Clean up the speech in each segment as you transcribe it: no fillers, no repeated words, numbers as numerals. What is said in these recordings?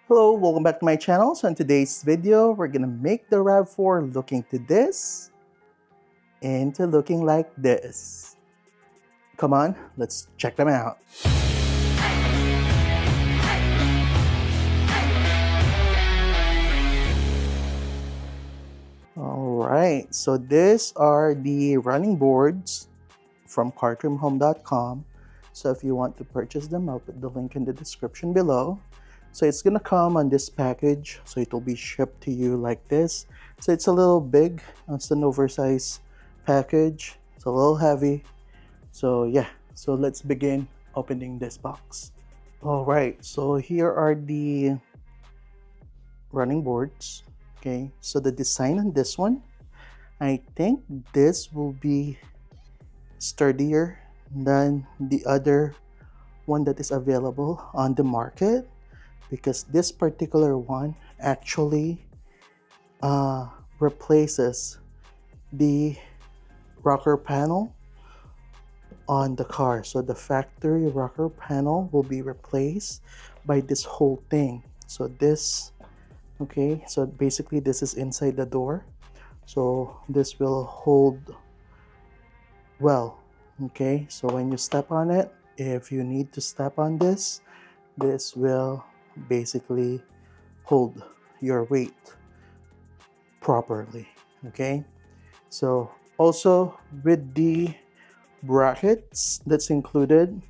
Hello, welcome back to my channel. So in today's video, we're gonna make the RAV4 looking to this into looking like this. Come on, let's check them out. Alright, so these are the running boards from Cartrimhome.com. So if you want to purchase them, I'll put the link in the description below. So it's gonna come on this package, so it will be shipped to you like this. So it's a little big, it's an oversized package, it's a little heavy. So yeah, so let's begin opening this box. All right, so here are the running boards. Okay, so the design on this one, I think this will be sturdier than the other one that is available on the market, because this particular one actually replaces the rocker panel on the car. So the factory rocker panel will be replaced by this whole thing. So this, okay, so basically this is inside the door, so this will hold well. Okay, so when you step on it, if you need to step on this, this will basically hold your weight properly. Okay, so also with the brackets that's included,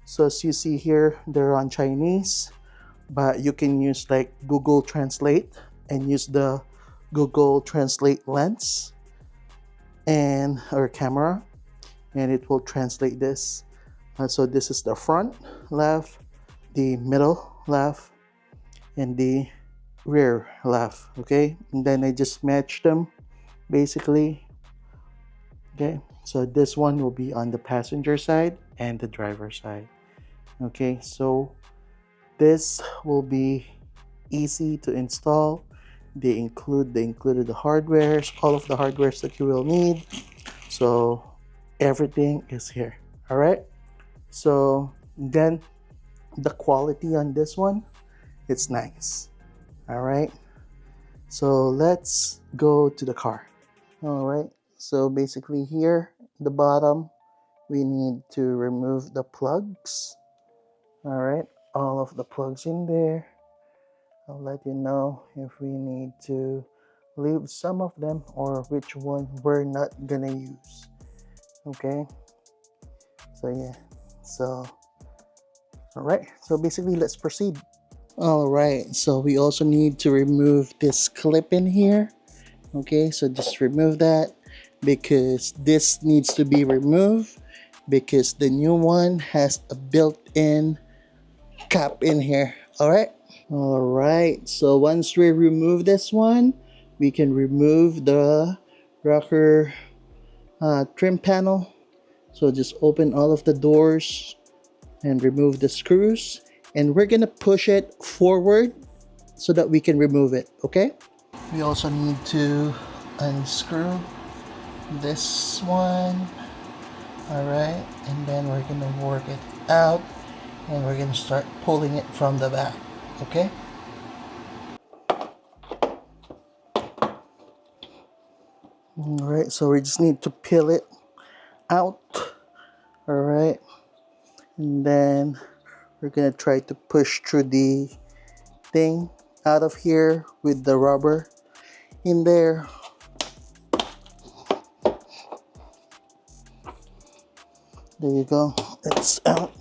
so as you see here, they're on Chinese, but you can use like Google Translate and use the Google Translate lens and or camera, and it will translate this. So this is the front left, the middle left, and the rear left. Okay, and then I just match them basically. Okay, so this one will be on the passenger side and the driver side. Okay, so this will be easy to install. They included the hardwares, all of the hardwares that you will need. So everything is here. All right, so then the quality on this one, it's nice. All right, so let's go to the car. All right, so basically here the bottom, we need to remove the plugs. All right, all of the plugs in there. I'll let you know if we need to leave some of them or which one we're not gonna use. Okay, so yeah, so all right, so basically let's proceed. All right, so we also need to remove this clip in here. Okay, so just remove that, because this needs to be removed because the new one has a built-in cap in here. All right. All right, so once we remove this one, we can remove the rocker trim panel. So just open all of the doors and remove the screws, and we're gonna push it forward so that we can remove it. Okay, we also need to unscrew this one. All right, and then we're gonna work it out, and we're gonna start pulling it from the back. Okay, all right, so we just need to peel it out. All right, and then we're gonna try to push through the thing out of here with the rubber in there. There you go, it's out.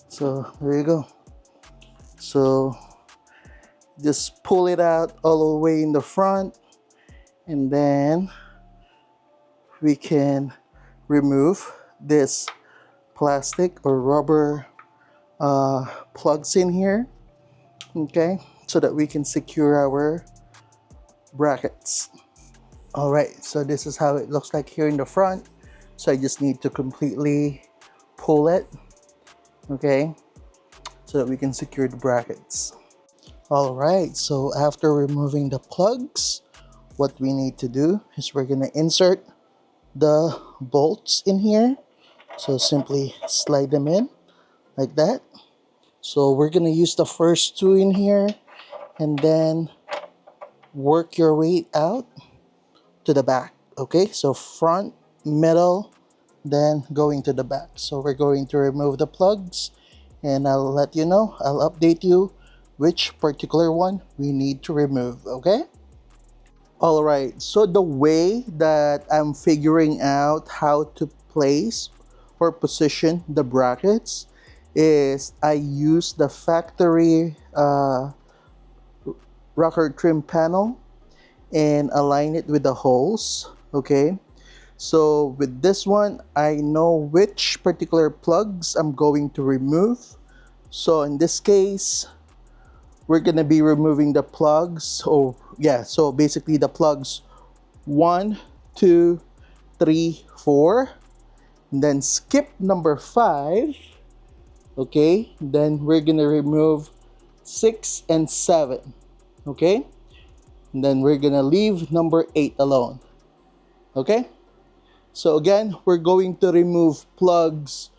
So there you go. So just pull it out all the way in the front, and then we can remove this plastic or rubber plugs in here. Okay, so that we can secure our brackets. All right, so this is how it looks like here in the front. So I just need to completely pull it, okay, so that we can secure the brackets. All right, so after removing the plugs, what we need to do is we're gonna insert the bolts in here. So simply slide them in like that. So we're gonna use the first two in here and then work your way out to the back. Okay, so front, middle, then going to the back. So we're going to remove the plugs and I'll let you know, I'll update you which particular one we need to remove. Okay. All right, so the way that I'm figuring out how to place or position the brackets is I use the factory rocker trim panel and align it with the holes. Okay, so with this one, I know which particular plugs I'm going to remove. So in this case, we're gonna be removing the plugs. Oh yeah, so basically the plugs 1, 2, 3, 4. Then skip number 5. Okay, then we're gonna remove 6 and 7. Okay, and then we're gonna leave number 8 alone. Okay, so again, we're going to remove plugs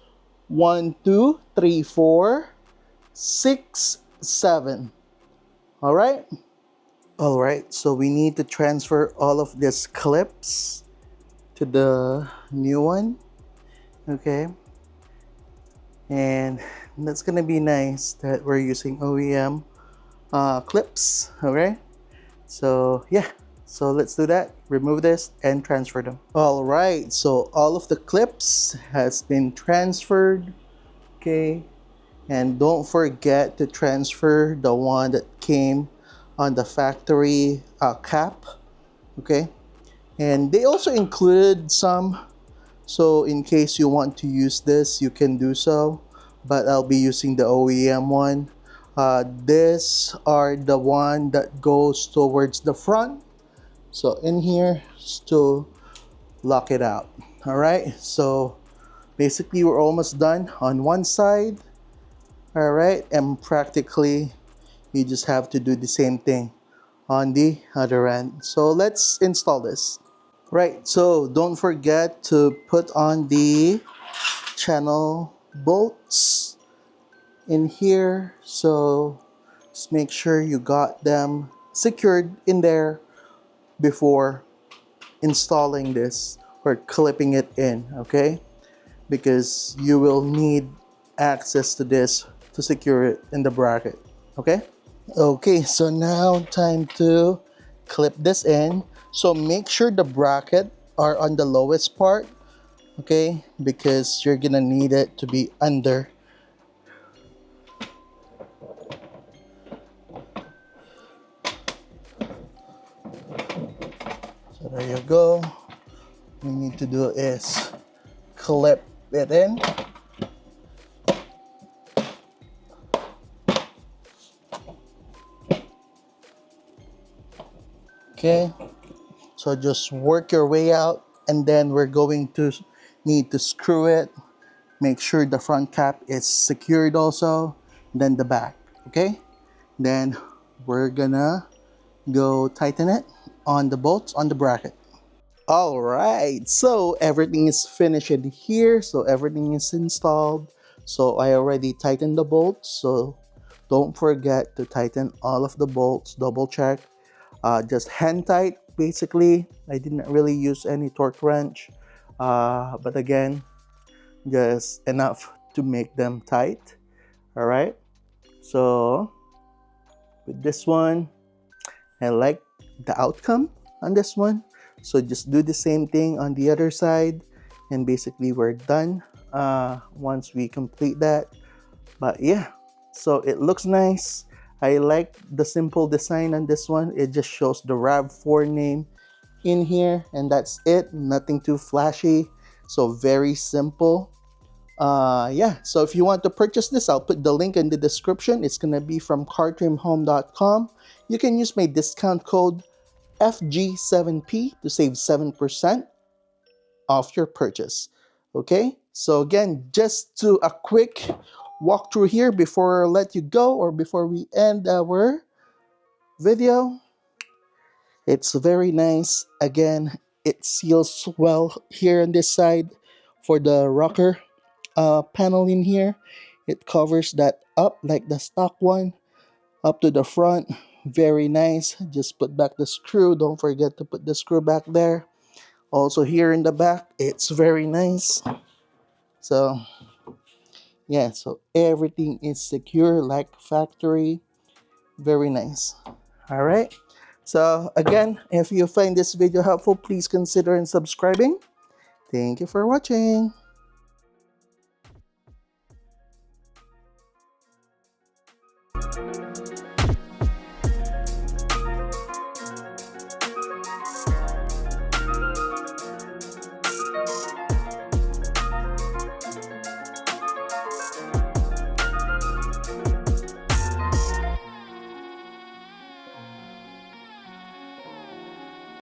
1, 2, 3, 4, 6, 7. All right. All right, so we need to transfer all of these clips to the new one. Okay, and that's gonna be nice that we're using OEM clips. Okay, so yeah, so let's do that. Remove this and transfer them. All right, so all of the clips has been transferred. Okay, and don't forget to transfer the one that came on the factory cap. Okay, and they also included some, so in case you want to use this you can do so, but I'll be using the OEM one. This are the one that goes towards the front, so in here to lock it out. All right, so basically we're almost done on one side. All right, and practically you just have to do the same thing on the other end. So let's install this. Right, so don't forget to put on the channel bolts in here. So just make sure you got them secured in there before installing this or clipping it in, okay? Because you will need access to this to secure it in the bracket, okay? Okay, so now time to clip this in. So make sure the bracket are on the lowest part, okay? Because you're gonna need it to be under. So there you go. What we need to do is clip it in. Okay, so just work your way out and then we're going to need to screw it. Make sure the front cap is secured also, then the back, okay? Then we're gonna go tighten it on the bolts on the bracket. All right, so everything is finished in here, so everything is installed. So I already tightened the bolts, so don't forget to tighten all of the bolts, double check. Just hand tight basically. I didn't really use any torque wrench, but again, just enough to make them tight. All right, so with this one, I like the outcome on this one. So just do the same thing on the other side and basically we're done once we complete that. But yeah, so it looks nice. I like the simple design on this one. It just shows the RAV4 name in here and that's it. Nothing too flashy, so very simple. Yeah, so if you want to purchase this, I'll put the link in the description. It's gonna be from cartrimhome.com. You can use my discount code FG7P to save 7% off your purchase. Okay, so again, just to a quick walkthrough here before I let you go or before we end our video. It's very nice. Again, it seals well here on this side for the rocker panel in here, It covers that up like the stock one, up to the front. Very nice. Just put back the screw. Don't forget to put the screw back there. Also here in the back, it's very nice. So yeah, so everything is secure like factory. Very nice. All right. So again, if you find this video helpful, please consider subscribing. Thank you for watching.